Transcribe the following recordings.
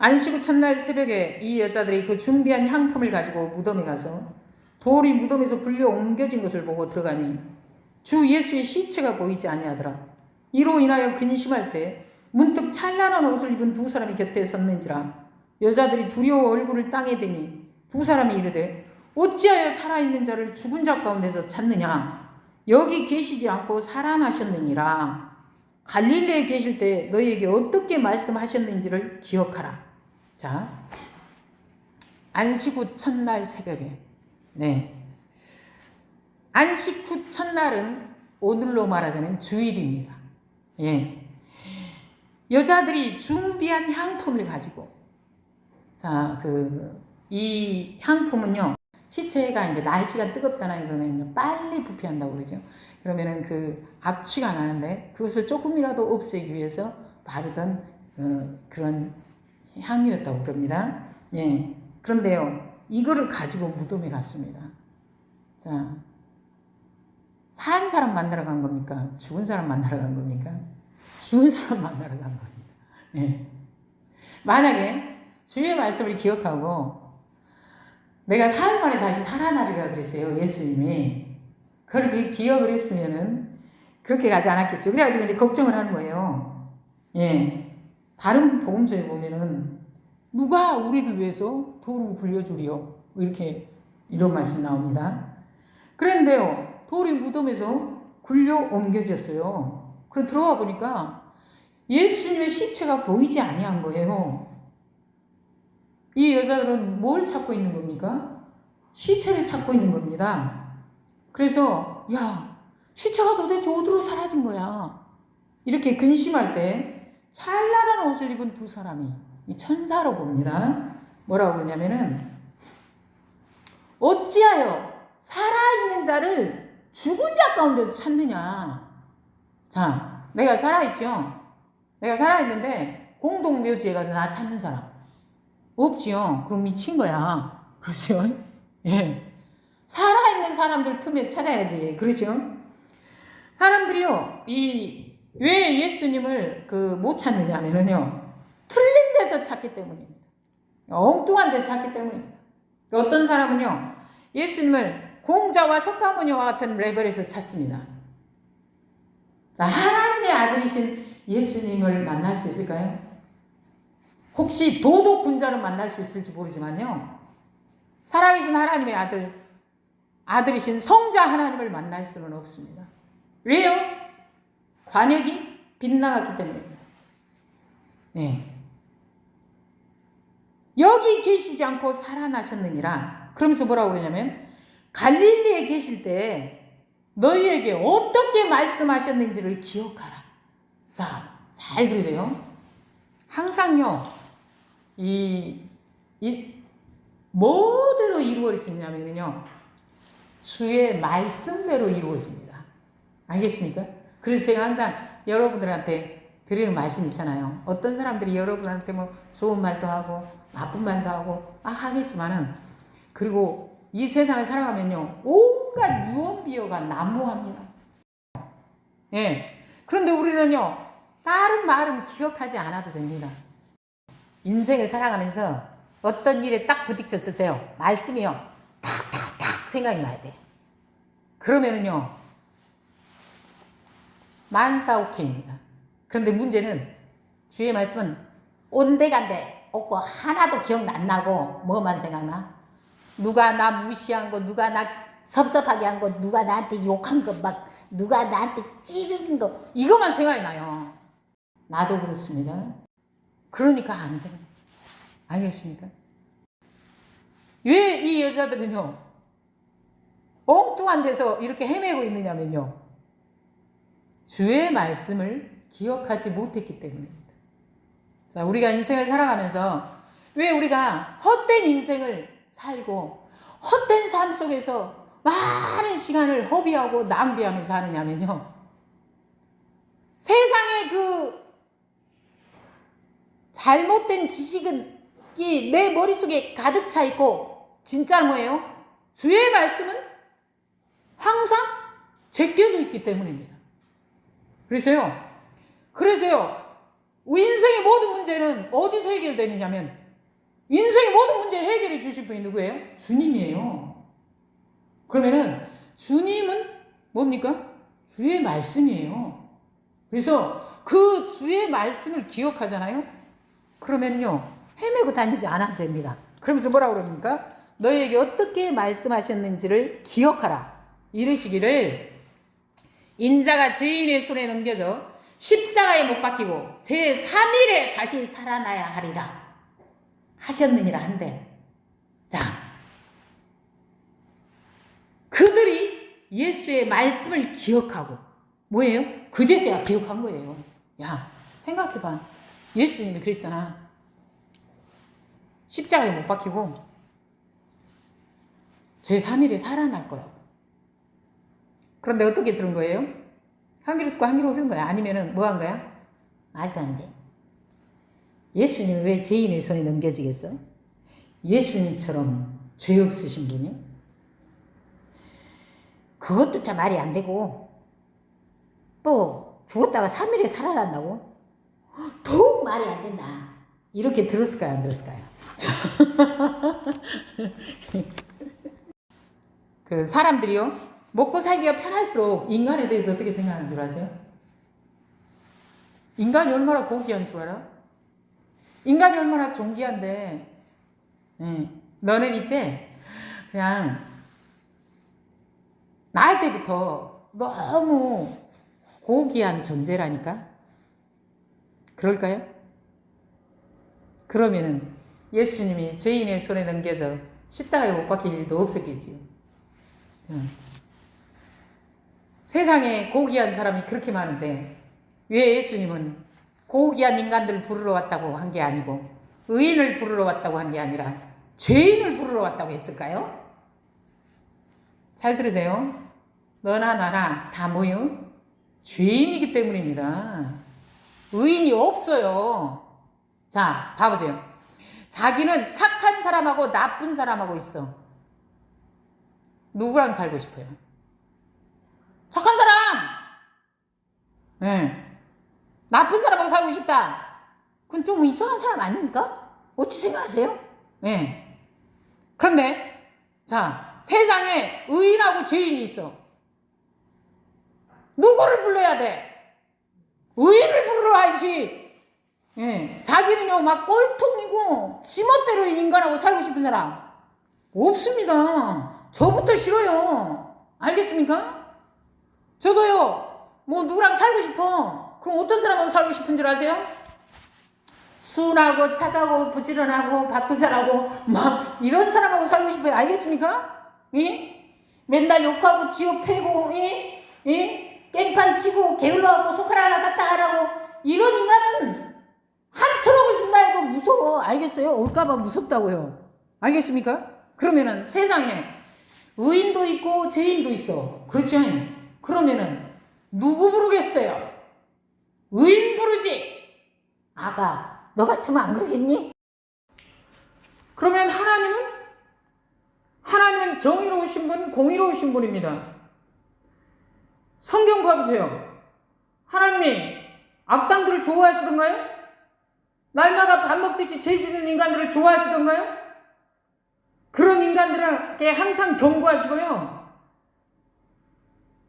안식 후 첫날 새벽에 이 여자들이 그 준비한 향품을 가지고 무덤에 가서 돌이 무덤에서 굴려 옮겨진 것을 보고 들어가니 주 예수의 시체가 보이지 아니하더라. 이로 인하여 근심할 때 문득 찬란한 옷을 입은 두 사람이 곁에 섰는지라. 여자들이 두려워 얼굴을 땅에 대니 두 사람이 이르되 어찌하여 살아있는 자를 죽은 자 가운데서 찾느냐. 여기 계시지 않고 살아나셨느니라. 갈릴리에 계실 때 너희에게 어떻게 말씀하셨는지를 기억하라. 자, 안식 후 첫날 새벽에, 안식 후 첫날은 오늘로 말하자면 주일입니다. 여자들이 준비한 향품을 가지고, 자, 이 향품은요, 시체가 이제 날씨가 뜨겁잖아요. 그러면 빨리 부패한다고 그러죠. 그러면은 악취가 나는데 그것을 조금이라도 없애기 위해서 바르던 그런 향이었다고 그럽니다. 그런데요, 이거를 가지고 무덤에 갔습니다. 자, 산 사람 만나러 간 겁니까? 죽은 사람 만나러 간 겁니까? 죽은 사람 만나러 간 겁니다. 만약에 주의 말씀을 기억하고 내가 사흘 만에 다시 살아나리라 그랬어요. 예수님이. 그렇게 기억을 했으면은 그렇게 가지 않았겠죠. 그래가지고 이제 걱정을 하는 거예요. 다른 복음서에 보면은 누가 우리를 위해서 돌을 굴려주리요. 이런 말씀이 나옵니다. 그런데요, 돌이 무덤에서 굴려 옮겨졌어요. 그럼 들어가 보니까 예수님의 시체가 보이지 아니한 거예요. 이 여자들은 뭘 찾고 있는 겁니까? 시체를 찾고 있는 겁니다. 그래서 야, 시체가 도대체 어디로 사라진 거야? 이렇게 근심할 때 찬란한 옷을 입은 두 사람이 천사로 봅니다. 뭐라고 그러냐면은 어찌하여 살아있는 자를 죽은 자 가운데서 찾느냐. 자, 내가 살아있죠? 내가 살아있는데 공동묘지에 가서 나 찾는 사람 없지요? 그럼 미친 거야. 그렇죠? 살아있는 사람들 틈에 찾아야지. 그렇죠? 사람들이요, 왜 예수님을 못 찾느냐면요, 틀린 데서 찾기 때문입니다. 엉뚱한 데서 찾기 때문입니다. 어떤 사람은요, 예수님을 공자와 석가모니와 같은 레벨에서 찾습니다. 자, 하나님의 아들이신 예수님을 만날 수 있을까요? 혹시 도덕 군자를 만날 수 있을지 모르지만요, 살아계신 하나님의 아들이신 성자 하나님을 만날 수는 없습니다. 왜요? 관역이 빗나갔기 때문입니다. 여기 계시지 않고 살아나셨느니라. 그러면서 뭐라고 그러냐면 갈릴리에 계실 때 너희에게 어떻게 말씀하셨는지를 기억하라. 자, 잘 들으세요. 항상요, 뭐대로 이루어지냐면요, 주의 말씀대로 이루어집니다. 알겠습니까? 그래서 제가 항상 여러분들한테 드리는 말씀 있잖아요. 어떤 사람들이 여러분한테 좋은 말도 하고 나쁜 말도 하고 하겠지만은, 그리고 이 세상을 살아가면요, 온갖 유언비어가 난무합니다. 그런데 우리는요, 다른 말은 기억하지 않아도 됩니다. 인생을 살아가면서 어떤 일에 딱 부딪혔을 때요, 말씀이요, 탁탁탁 생각이 나야 돼요. 그러면은요, 만사오케입니다. 그런데 문제는 주의 말씀은 온데간데 없고 하나도 기억 안 나고 뭐만 생각나? 누가 나 무시한 거, 누가 나 섭섭하게 한 거, 누가 나한테 욕한 거, 누가 나한테 찌르는 거, 이거만 생각이 나요. 나도 그렇습니다. 그러니까 안 돼요. 알겠습니까? 왜 이 여자들은요, 엉뚱한 데서 이렇게 헤매고 있느냐면요, 주의 말씀을 기억하지 못했기 때문입니다. 자, 우리가 인생을 살아가면서 왜 우리가 헛된 인생을 살고 헛된 삶 속에서 많은 시간을 허비하고 낭비하면서 하느냐면요, 세상에 잘못된 지식은 내 머릿속에 가득 차 있고, 진짜 뭐예요? 주의 말씀은 항상 제껴져 있기 때문입니다. 그래서요, 인생의 모든 문제는 어디서 해결되느냐면 인생의 모든 문제를 해결해 주실 분이 누구예요? 주님이에요. 그러면은 주님은 뭡니까? 주의 말씀이에요. 그래서 그 주의 말씀을 기억하잖아요. 그러면요 헤매고 다니지 않아도 됩니다. 그러면서 뭐라고 그럽니까? 너희에게 어떻게 말씀하셨는지를 기억하라. 이르시기를 인자가 죄인의 손에 넘겨져 십자가에 못 박히고 제3일에 다시 살아나야 하리라 하셨느니라 한데, 자, 그들이 예수의 말씀을 기억하고 뭐예요? 그제서야 기억한 거예요. 야, 생각해봐. 예수님이 그랬잖아. 십자가에 못 박히고 제3일에 살아날 거라고. 그런데 어떻게 들은 거예요? 한 귀로 듣고 한 귀로 흘린 거야? 아니면은 뭐 한 거야? 말도 안 돼. 예수님이 왜 죄인의 손에 넘겨지겠어? 예수님처럼 죄 없으신 분이? 그것도 참 말이 안 되고, 또 죽었다가 3일에 살아난다고? 더욱 말이 안 된다. 이렇게 들었을까요? 안 들었을까요? 그 사람들이요, 먹고 살기가 편할수록 인간에 대해서 어떻게 생각하는 줄 아세요? 인간이 얼마나 고귀한 줄 알아? 인간이 얼마나 존귀한데, 너는 이제 그냥 낳을 때부터 너무 고귀한 존재라니까? 그럴까요? 그러면은 예수님이 죄인의 손에 넘겨져 십자가에 못 박힐 일도 없었겠지요. 세상에 고귀한 사람이 그렇게 많은데 왜 예수님은 고귀한 인간들을 부르러 왔다고 한 게 아니고 의인을 부르러 왔다고 한 게 아니라 죄인을 부르러 왔다고 했을까요? 잘 들으세요. 너나 나나 다 뭐요? 죄인이기 때문입니다. 의인이 없어요. 자, 봐보세요. 자기는 착한 사람하고 나쁜 사람하고 있어. 누구랑 살고 싶어요? 착한 사람! 네. 나쁜 사람하고 살고 싶다. 그건 좀 이상한 사람 아닙니까? 어찌 생각하세요? 네. 그런데, 자, 세상에 의인하고 죄인이 있어. 누구를 불러야 돼? 의인을 부르러 와야지. 예, 자기는요 막 꼴통이고 지멋대로 인간하고 살고 싶은 사람 없습니다. 저부터 싫어요. 알겠습니까? 저도요 뭐 누구랑 살고 싶어. 그럼 어떤 사람하고 살고 싶은 줄 아세요? 순하고 착하고 부지런하고 밥도 잘하고 막 이런 사람하고 살고 싶어요. 알겠습니까? 예? 맨날 욕하고 지옥 패고 예? 예? 깽판 치고 게을러하고 손가락 하나 갖다 하라고 이런 인간은 한 트럭을 준다 해도 무서워. 알겠어요? 올까봐 무섭다고요. 알겠습니까? 그러면은 세상에 의인도 있고 죄인도 있어. 그렇죠? 그러면은 누구 부르겠어요? 의인 부르지. 아가, 너 같으면 안 그러겠니? 그러면 하나님은 정의로우신 분, 공의로우신 분입니다. 성경 봐보세요. 하나님이 악당들을 좋아하시던가요? 날마다 밥 먹듯이 죄 짓는 인간들을 좋아하시던가요? 그런 인간들에게 항상 경고하시고요.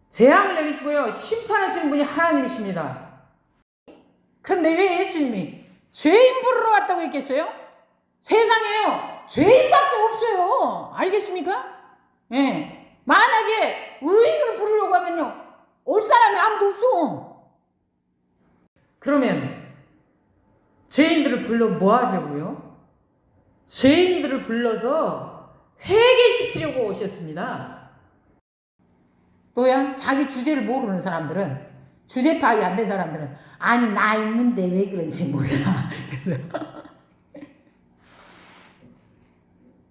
재앙을 내리시고요. 심판하시는 분이 하나님이십니다. 그런데 왜 예수님이 죄인 부르러 왔다고 했겠어요? 세상에요. 죄인밖에 없어요. 알겠습니까? 예. 만약에 의인을 부르려고 하면요. 올 사람이 아무도 없어. 그러면 죄인들을 불러 뭐 하려고요? 죄인들을 불러서 회개시키려고 오셨습니다. 또야 자기 주제를 모르는 사람들은, 주제 파악이 안 된 사람들은 아니 나 있는데 왜 그런지 몰라.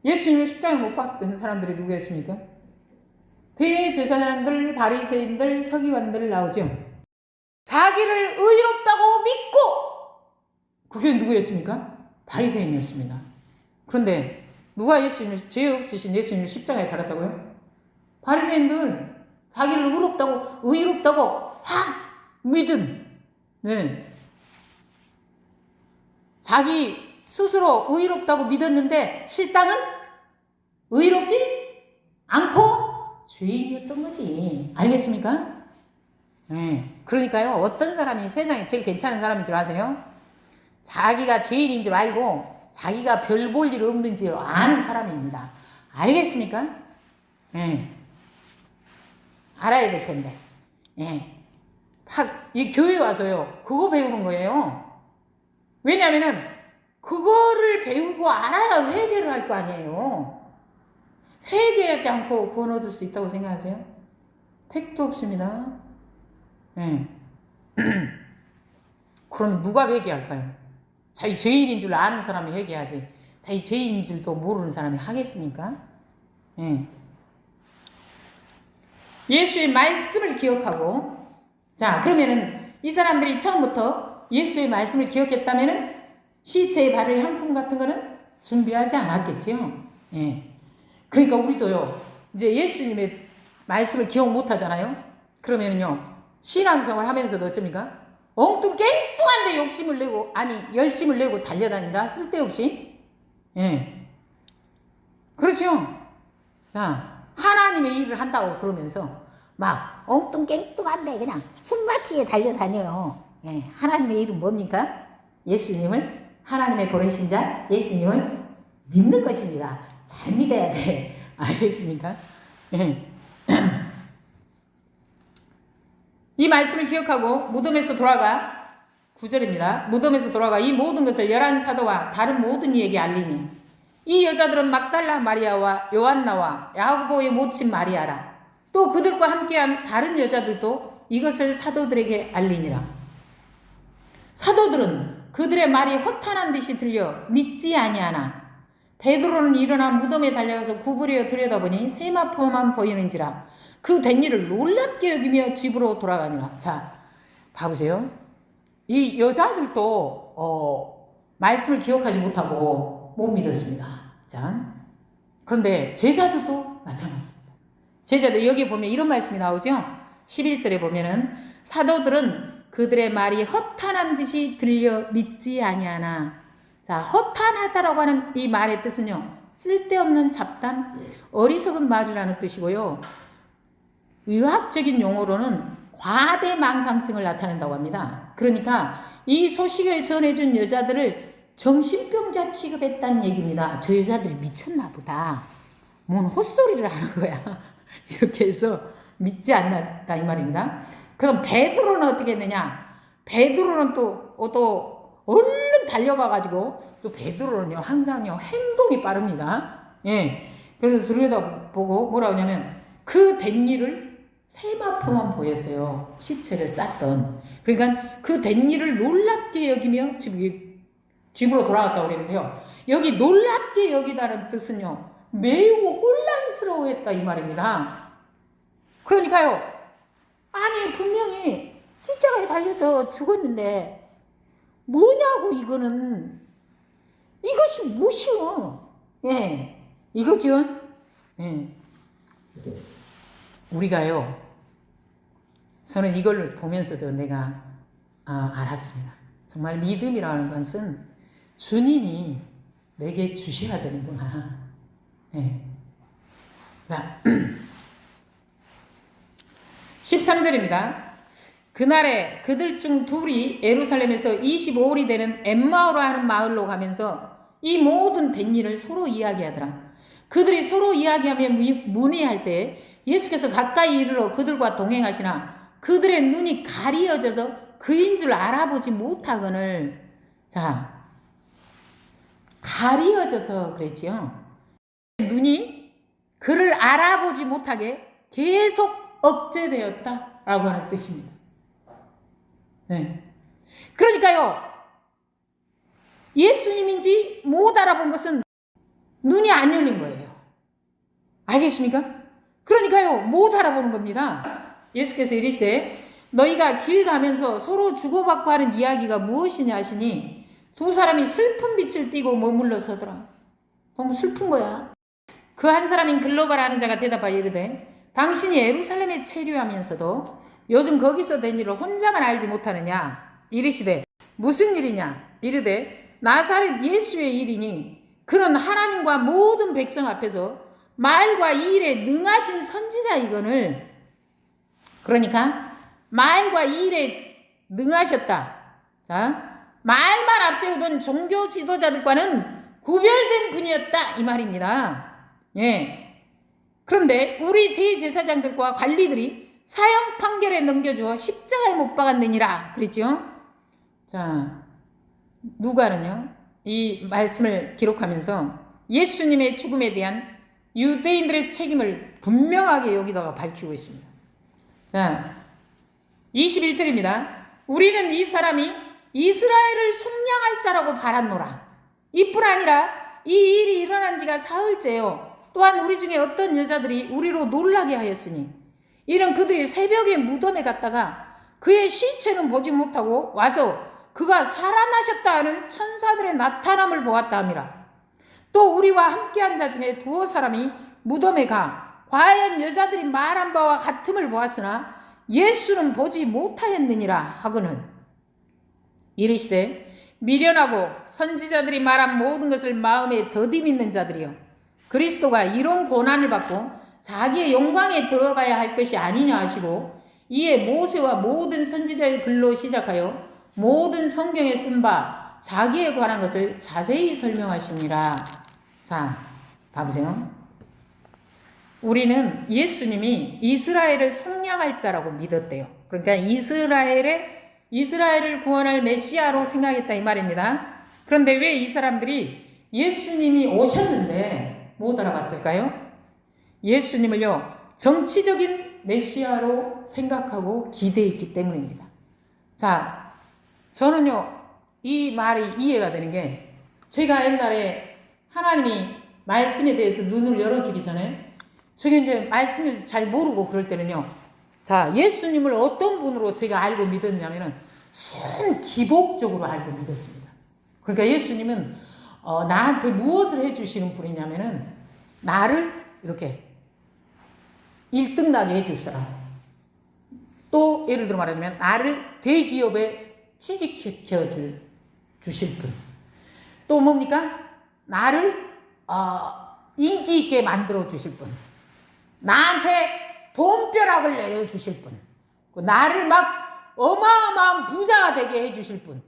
예수님을 십자가에 못 박은 사람들이 누구였습니까? 대제사장들, 바리새인들, 서기관들 나오죠. 자기를 의롭다고 믿고 그게 누구였습니까? 바리새인이었습니다. 그런데 누가 예수님을, 죄 없으신 예수님을 십자가에 달았다고요? 바리새인들, 자기를 의롭다고 확 믿은, 네. 자기 스스로 의롭다고 믿었는데 실상은 의롭지 않고 죄인이었던 거지. 알겠습니까? 네. 그러니까요, 어떤 사람이 세상에 제일 괜찮은 사람인 줄 아세요? 자기가 죄인인 줄 알고 자기가 별 볼 일 없는 줄 아는 사람입니다. 알겠습니까? 네. 알아야 될 텐데. 네. 이 교회 와서요, 그거 배우는 거예요. 왜냐면은 그거를 배우고 알아야 회개를 할 거 아니에요. 회개하지 않고 구원 얻을 수 있다고 생각하세요? 택도 없습니다. 네. 그럼 누가 회개할까요? 자기 죄인인 줄 아는 사람이 회개하지, 자기 죄인인 줄도 모르는 사람이 하겠습니까? 네. 예수의 말씀을 기억하고, 자, 그러면은 이 사람들이 처음부터 예수의 말씀을 기억했다면은 시체에 바를 향품 같은 거는 준비하지 않았겠지요. 예. 그러니까 우리도요, 이제 예수님의 말씀을 기억 못 하잖아요. 그러면은요, 신앙생활 하면서도 어쩝니까? 엉뚱깽뚱한데 욕심을 내고, 아니, 열심을 내고 달려다닌다? 쓸데없이. 예. 그렇죠. 자, 하나님의 일을 한다고 그러면서 막 엉뚱깽뚱한데 그냥 숨막히게 달려다녀요. 예. 하나님의 일은 뭡니까? 예수님을, 하나님의 보내신 자 예수님을 믿는 것입니다. 잘 믿어야 돼. 알겠습니까? 예. 이 말씀을 기억하고 무덤에서 돌아가, 9절입니다. 무덤에서 돌아가 이 모든 것을 11사도와 다른 모든 이에게 알리니 이 여자들은 막달라 마리아와 요한나와 야고보의 모친 마리아라. 또 그들과 함께한 다른 여자들도 이것을 사도들에게 알리니라. 사도들은 그들의 말이 허탄한 듯이 들려 믿지 아니하나 베드로는 일어나 무덤에 달려가서 구부려 들여다보니 세마포만 보이는지라. 그 된 일을 놀랍게 여기며 집으로 돌아가니라. 자, 봐보세요. 이 여자들도 말씀을 기억하지 못하고 못 믿었습니다. 자, 그런데 제자들도 마찬가지입니다. 제자들 여기 보면 이런 말씀이 나오죠. 11절에 보면은 사도들은 그들의 말이 허탄한 듯이 들려 믿지 아니하나. 자, 허탄하다라고 하는 이 말의 뜻은요, 쓸데없는 잡담, 어리석은 말이라는 뜻이고요. 의학적인 용어로는 과대망상증을 나타낸다고 합니다. 그러니까 이 소식을 전해준 여자들을 정신병자 취급했다는 얘기입니다. 저 여자들이 미쳤나 보다. 뭔 헛소리를 하는 거야. 이렇게 해서 믿지 않았다 이 말입니다. 그럼 베드로는 어떻게 했느냐? 베드로는 또 얼른 달려가가지고, 또 베드로는요 항상요 행동이 빠릅니다. 예. 그래서 들여다보고 뭐라 하냐면 그 된 일을 세마포만 보였어요. 시체를 쌌던. 그러니까 그 된 일을 놀랍게 여기며 집으로 돌아갔다고 그랬는데요. 여기 놀랍게 여기다는 뜻은요, 매우 혼란스러워했다 이 말입니다. 그러니까요, 아니 분명히 십자가에 달려서 죽었는데 뭐냐고, 이것이 무엇이요? 예, 이거죠. 예. 우리가요, 저는 이걸 보면서도 내가 알았습니다. 정말 믿음이라는 것은 주님이 내게 주셔야 되는구나. 예. 자, 13절입니다. 그날에 그들 중 둘이 예루살렘에서 25일이 되는 엠마오라 하는 마을로 가면서 이 모든 된 일을 서로 이야기하더라. 그들이 서로 이야기하며 문의할 때 예수께서 가까이 이르러 그들과 동행하시나 그들의 눈이 가리어져서 그인 줄 알아보지 못하거늘. 자, 가리어져서 그랬지요. 눈이 그를 알아보지 못하게 계속 억제되었다라고 하는 뜻입니다. 네. 그러니까요, 예수님인지 못 알아본 것은 눈이 안 열린 거예요. 알겠습니까? 그러니까요, 못 알아보는 겁니다. 예수께서 이르시되 너희가 길 가면서 서로 주고받고 하는 이야기가 무엇이냐 하시니 두 사람이 슬픈 빛을 띠고 머물러 서더라. 너무 슬픈 거야. 그 한 사람인 글로바라 하는 자가 대답하여 이르되 당신이 예루살렘에 체류하면서도 요즘 거기서 된 일을 혼자만 알지 못하느냐. 이르시되 무슨 일이냐. 이르되 나사렛 예수의 일이니 그는 하나님과 모든 백성 앞에서 말과 이 일에 능하신 선지자이거늘. 그러니까 말과 이 일에 능하셨다. 자, 말만 앞세우던 종교 지도자들과는 구별된 분이었다 이 말입니다. 예. 그런데 우리 대제사장들과 관리들이 사형 판결에 넘겨주어 십자가에 못 박았느니라 그랬죠. 자, 누가는요 이 말씀을 기록하면서 예수님의 죽음에 대한 유대인들의 책임을 분명하게 여기다가 밝히고 있습니다. 자, 21절입니다. 우리는 이 사람이 이스라엘을 속량할 자라고 바랐노라. 이뿐 아니라 이 일이 일어난 지가 사흘째요. 또한 우리 중에 어떤 여자들이 우리로 놀라게 하였으니 이는 그들이 새벽에 무덤에 갔다가 그의 시체는 보지 못하고 와서 그가 살아나셨다 하는 천사들의 나타남을 보았다 함이라. 또 우리와 함께한 자 중에 두어 사람이 무덤에 가 과연 여자들이 말한 바와 같음을 보았으나 예수는 보지 못하였느니라 하거늘 이르시되 미련하고 선지자들이 말한 모든 것을 마음에 더디 믿는 자들이여 그리스도가 이런 고난을 받고 자기의 영광에 들어가야 할 것이 아니냐 하시고 이에 모세와 모든 선지자의 글로 시작하여 모든 성경에 쓴 바 자기에 관한 것을 자세히 설명하시니라. 자, 봐보세요. 우리는 예수님이 이스라엘을 속량할 자라고 믿었대요. 그러니까 이스라엘을 구원할 메시아로 생각했다 이 말입니다. 그런데 왜 이 사람들이 예수님이 오셨는데 못 알아봤을까요? 예수님을요 정치적인 메시아로 생각하고 기대했기 때문입니다. 자, 저는요 이 말이 이해가 되는 게 제가 옛날에 하나님이 말씀에 대해서 눈을 열어주기 전에 제가 이제 말씀을 잘 모르고 그럴 때는요. 자, 예수님을 어떤 분으로 제가 알고 믿었냐면은 순기복적으로 알고 믿었습니다. 그러니까 예수님은 나한테 무엇을 해주시는 분이냐면은 나를 이렇게 1등 나게 해줄 사람. 또 예를 들어 말하자면 나를 대기업에 취직시켜 주실 분. 또 뭡니까? 나를 인기 있게 만들어 주실 분. 나한테 돈벼락을 내려주실 분. 나를 막 어마어마한 부자가 되게 해주실 분.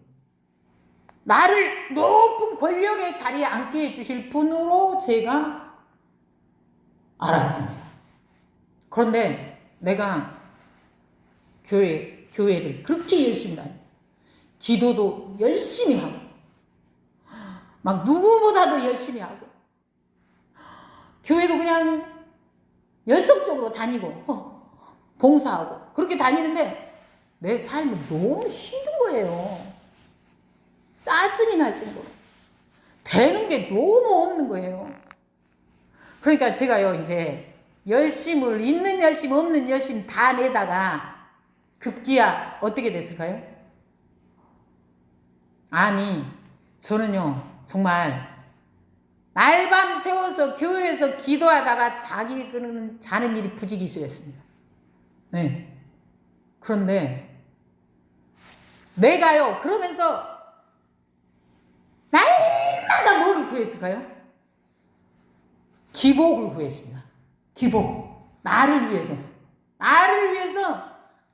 나를 높은 권력의 자리에 앉게 해주실 분으로 제가 알았습니다. 그런데 내가 교회를 그렇게 열심히 다니고 기도도 열심히 하고 막 누구보다도 열심히 하고 교회도 그냥 열정적으로 다니고 봉사하고 그렇게 다니는데 내 삶이 너무 힘든 거예요. 짜증이 날 정도로 되는 게 너무 없는 거예요. 그러니까 제가요 이제 열심을 있는 열심 없는 열심 다 내다가 급기야 어떻게 됐을까요? 아니 저는요 정말 날밤 새워서 교회에서 기도하다가 자는 일이 부지기수였습니다. 네. 그런데 내가요 그러면서 날마다 뭐를 구했을까요? 기복을 구했습니다. 기복. 나를 위해서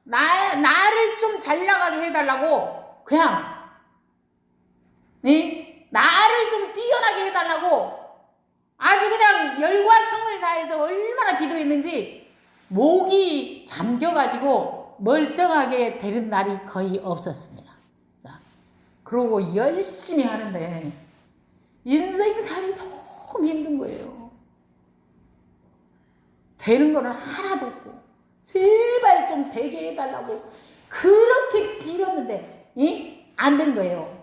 나를 좀 잘 나가게 해달라고 그냥 나를 좀 뛰어나게 해달라고 아주 그냥 열과 성을 다해서 얼마나 기도했는지 목이 잠겨가지고 멀쩡하게 되는 날이 거의 없었습니다. 자, 그러고 열심히 하는데 인생살이 너무 힘든 거예요. 되는 거는 하나도 없고 제발 좀 되게 해달라고 그렇게 빌었는데 안 되는 거예요.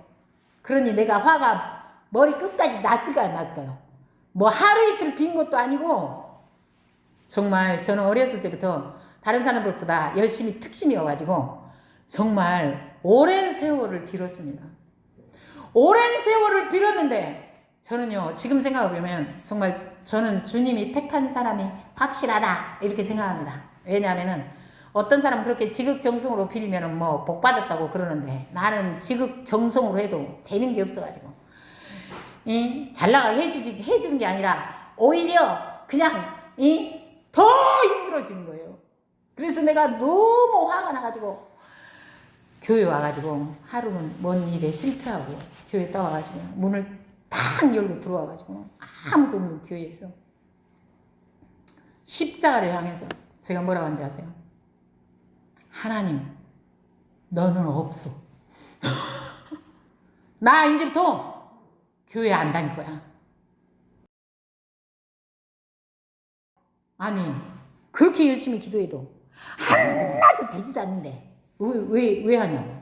그러니 내가 화가 머리 끝까지 났을까요? 안 났을까요? 뭐 하루 이틀 빈 것도 아니고 정말 저는 어렸을 때부터 다른 사람들보다 열심히 특심이어가지고 정말 오랜 세월을 빌었습니다. 오랜 세월을 빌었는데 저는요 지금 생각해보면 정말 저는 주님이 택한 사람이 확실하다 이렇게 생각합니다. 왜냐하면은 어떤 사람은 그렇게 지극정성으로 빌면은 뭐 복 받았다고 그러는데 나는 지극정성으로 해도 되는 게 없어가지고 잘 나가게 해주는 게 아니라 오히려 그냥 더 힘들어지는 거예요. 그래서 내가 너무 화가 나가지고 교회 와가지고 하루는 뭔 일에 실패하고 교회 떠와가지고 문을 탁 열고 들어와가지고 아무도 없는 교회에서 십자가를 향해서 제가 뭐라고 하는지 아세요? 하나님, 너는 없어. 나 이제부터 교회 안 다닐 거야. 아니, 그렇게 열심히 기도해도 하나도 되지도 않는데 왜 하냐고.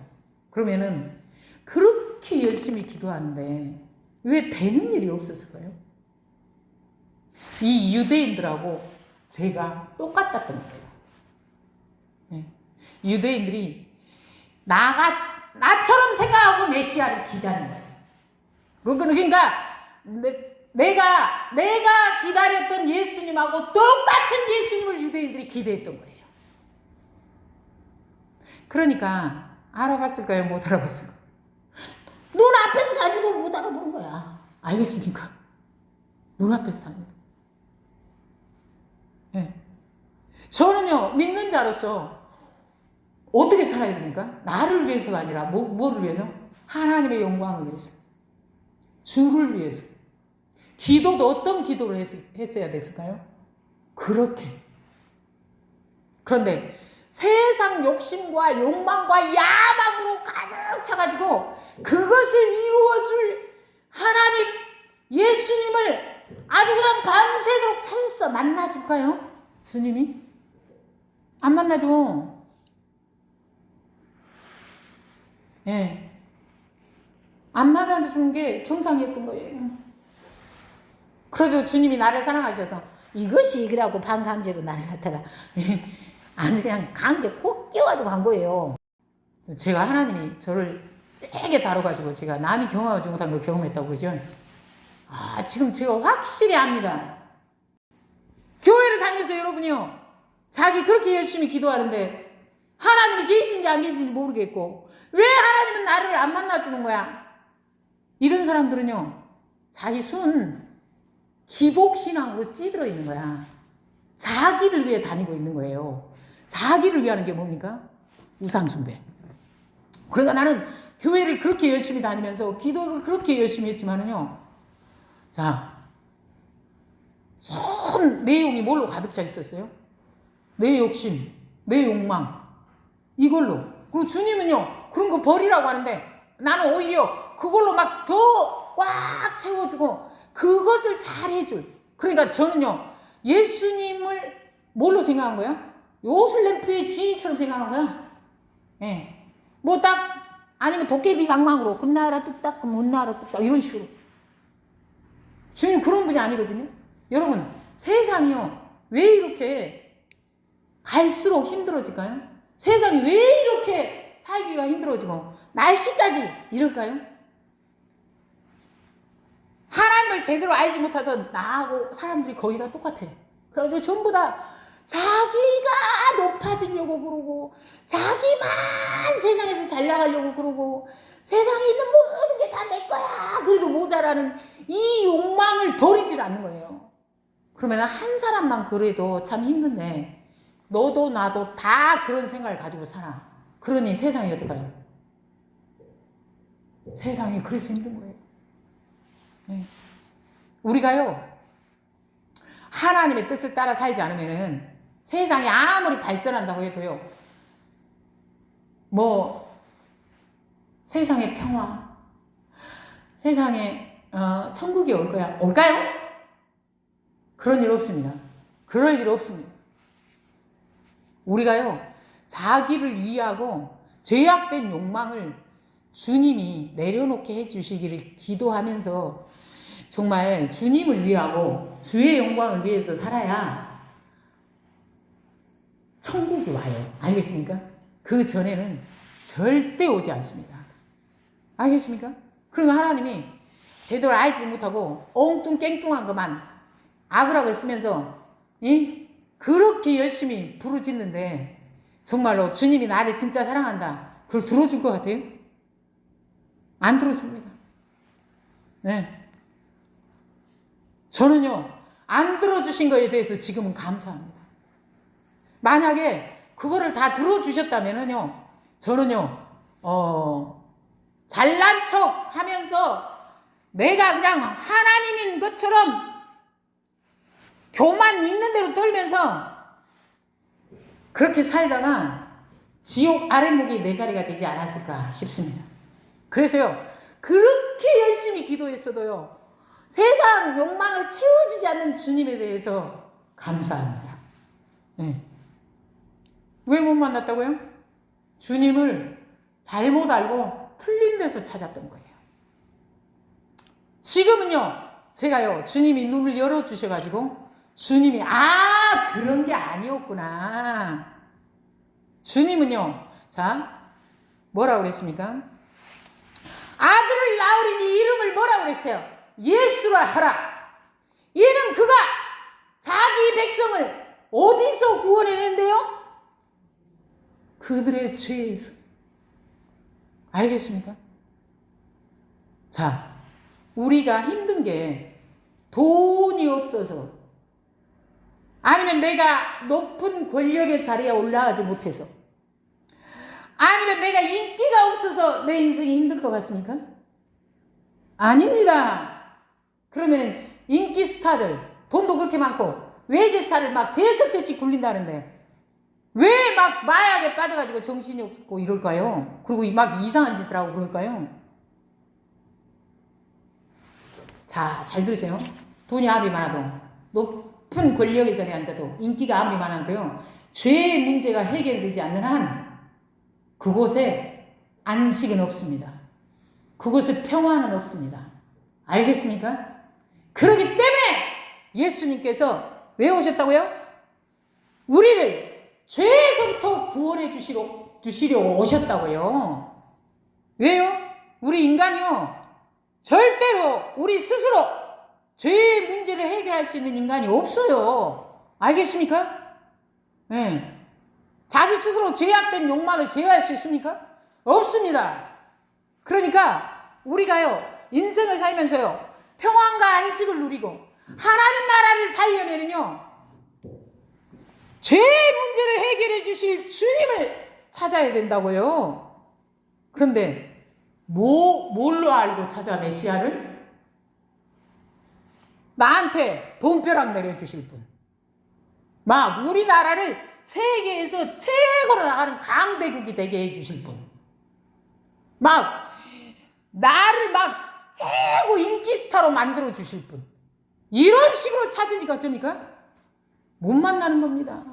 그러면은 그렇게 열심히 기도하는데 왜 되는 일이 없었을까요? 이 유대인들하고 제가 똑같았던 거예요. 네. 유대인들이 나처럼 생각하고 메시아를 기다리는 거예요. 그러니까 내가 기다렸던 예수님하고 똑같은 예수님을 유대인들이 기대했던 거예요. 그러니까 알아봤을까요? 못 알아봤을까요? 눈 앞에서 다니도 못 알아보는 거야. 알겠습니까? 눈 앞에서 다니도. 네. 저는요, 믿는 자로서 어떻게 살아야 됩니까? 나를 위해서가 아니라 뭐를 위해서? 하나님의 영광을 위해서. 주를 위해서. 기도도 어떤 기도를 했어야 됐을까요? 그렇게. 그런데 세상 욕심과 욕망과 야망으로 가득 차가지고 그것을 이루어줄 하나님 예수님을 아주 그냥 밤새도록 찾았어. 만나줄까요? 주님이? 안 만나줘. 예. 안 만나주는 게 정상이었던 거예요. 그래도 주님이 나를 사랑하셔서 이것이 이거라고 반강제로 나를 갖다가 아니 그냥 강제 콕 끼워가지고 간 거예요. 제가 하나님이 저를 세게 다뤄가지고 제가 남이 경험하지 못한 걸 경험했다고 그죠? 지금 제가 확실히 압니다. 교회를 다니면서 여러분이요, 자기 그렇게 열심히 기도하는데 하나님이 계신지 안 계신지 모르겠고 왜 하나님은 나를 안 만나주는 거야? 이런 사람들은요, 자기 순 기복신앙으로 찌들어 있는 거야. 자기를 위해 다니고 있는 거예요. 자기를 위하는 게 뭡니까? 우상숭배. 그러니까 나는 교회를 그렇게 열심히 다니면서 기도를 그렇게 열심히 했지만은요, 자, 전 내용이 뭘로 가득 차 있었어요? 내 욕심, 내 욕망, 이걸로. 그리고 주님은요, 그런 거 버리라고 하는데 나는 오히려 그걸로 막 더 꽉 채워주고 그것을 잘 해줄. 그러니까 저는요, 예수님을 뭘로 생각한 거야? 요술램프의 지인처럼 생각한 거야. 예. 뭐 아니면 도깨비 방망으로 금나라 뚝딱, 못나라 뚝딱, 이런 식으로. 주님 그런 분이 아니거든요. 여러분, 세상이요, 왜 이렇게 갈수록 힘들어질까요? 세상이 왜 이렇게 살기가 힘들어지고 날씨까지 이럴까요? 하나님을 제대로 알지 못하던 나하고 사람들이 거의 다 똑같아. 그래가지고 전부 다 자기가 높아지려고 그러고 자기만 세상에서 잘 나가려고 그러고 세상에 있는 모든 게 다 내 거야. 그래도 모자라는 이 욕망을 버리질 않는 거예요. 그러면 한 사람만 그래도 참 힘든데 너도 나도 다 그런 생각을 가지고 살아. 그러니 세상이 어떨까요? 세상이 그래서 힘든 거예요. 네. 우리가요, 하나님의 뜻을 따라 살지 않으면은 세상이 아무리 발전한다고 해도요, 뭐 세상의 평화, 세상에 천국이 올 거야. 올까요? 그런 일 없습니다. 그럴 일 없습니다. 우리가요, 자기를 위하고 죄악된 욕망을 주님이 내려놓게 해주시기를 기도하면서 정말 주님을 위하고 주의 영광을 위해서 살아야 천국이 와요. 알겠습니까? 그 전에는 절대 오지 않습니다. 알겠습니까? 그러니까 하나님이 제대로 알지 못하고 엉뚱깽뚱한 것만 아그락을 쓰면서 그렇게 열심히 부르짖는데 정말로 주님이 나를 진짜 사랑한다, 그걸 들어줄 것 같아요? 안 들어줍니다. 네. 저는요, 안 들어주신 거에 대해서 지금은 감사합니다. 만약에 그거를 다 들어주셨다면은요, 저는요, 잘난 척 하면서 내가 그냥 하나님인 것처럼 교만 있는 대로 떨면서 그렇게 살다가 지옥 아랫목이 내 자리가 되지 않았을까 싶습니다. 그래서요, 그렇게 열심히 기도했어도요, 세상 욕망을 채워주지 않는 주님에 대해서 감사합니다. 네. 왜 못 만났다고요? 주님을 잘못 알고 틀린 데서 찾았던 거예요. 지금은요, 제가요, 주님이 눈을 열어주셔가지고, 주님이, 그런 게 아니었구나. 주님은요, 자, 뭐라고 그랬습니까? 아들을 낳으리니 이름을 뭐라고 그랬어요? 예수라 하라. 얘는 그가 자기 백성을 어디서 구원해낸대요? 그들의 죄에서. 알겠습니까? 자, 우리가 힘든 게 돈이 없어서, 아니면 내가 높은 권력의 자리에 올라가지 못해서, 아니면 내가 인기가 없어서 내 인생이 힘들 것 같습니까? 아닙니다. 그러면은 인기 스타들 돈도 그렇게 많고 외제차를 막 대여섯대씩 굴린다는데 왜 막 마약에 빠져가지고 정신이 없고 이럴까요? 그리고 막 이상한 짓을 하고 그럴까요? 자, 잘 들으세요. 돈이 아무리 많아도, 높은 권력의 자리에 앉아도, 인기가 아무리 많아도요, 죄의 문제가 해결되지 않는 한 그곳에 안식은 없습니다. 그곳에 평화는 없습니다. 알겠습니까? 그렇기 때문에 예수님께서 왜 오셨다고요? 우리를 죄에서부터 구원해 주시려 오셨다고요. 왜요? 우리 인간이요, 절대로 우리 스스로 죄의 문제를 해결할 수 있는 인간이 없어요. 알겠습니까? 네. 자기 스스로 죄악된 욕망을 제어할 수 있습니까? 없습니다. 그러니까 우리가요, 인생을 살면서요, 평안과 안식을 누리고 하나님 나라를 살려면은요, 죄의 문제를 해결해 주실 주님을 찾아야 된다고요. 그런데 뭘로 알고 찾아 메시아를? 나한테 돈벼락 내려주실 분, 막 우리나라를 세계에서 최고로 나가는 강대국이 되게 해주실 분, 막 나를 막 최고 인기 스타로 만들어 주실 분, 이런 식으로 찾으니까 어쩝니까? 못 만나는 겁니다.